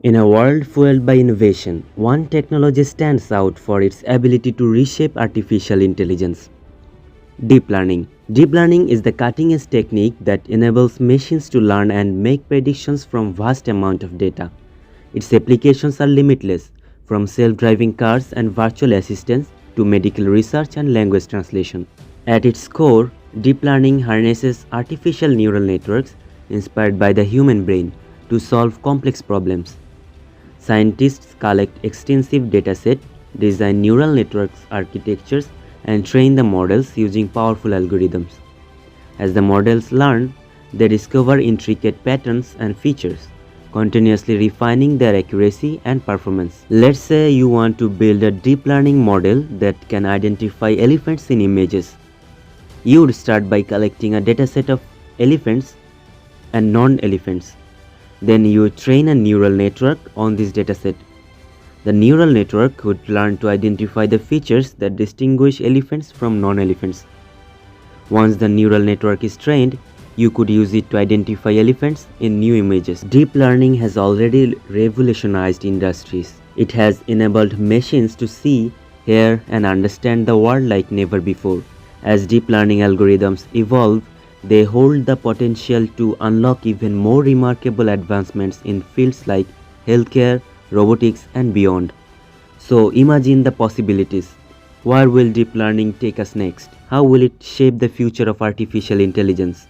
In a world fueled by innovation, one technology stands out for its ability to reshape artificial intelligence. Deep learning. Deep learning is the cutting-edge technique that enables machines to learn and make predictions from vast amount of data. Its applications are limitless, from self-driving cars and virtual assistants to medical research and language translation. At its core, deep learning harnesses artificial neural networks inspired by the human brain to solve complex problems. Scientists collect extensive datasets, design neural networks architectures, and train the models using powerful algorithms. As the models learn, they discover intricate patterns and features, continuously refining their accuracy and performance. Let's say you want to build a deep learning model that can identify elephants in images. You would start by collecting a dataset of elephants and non-elephants. Then you train a neural network on this dataset. The neural network would learn to identify the features that distinguish elephants from non-elephants. Once the neural network is trained, you could use it to identify elephants in new images. Deep learning has already revolutionized industries. It has enabled machines to see, hear, and understand the world like never before. As deep learning algorithms evolve, they hold the potential to unlock even more remarkable advancements in fields like healthcare, robotics, and beyond. So imagine the possibilities. Where will deep learning take us next? How will it shape the future of artificial intelligence?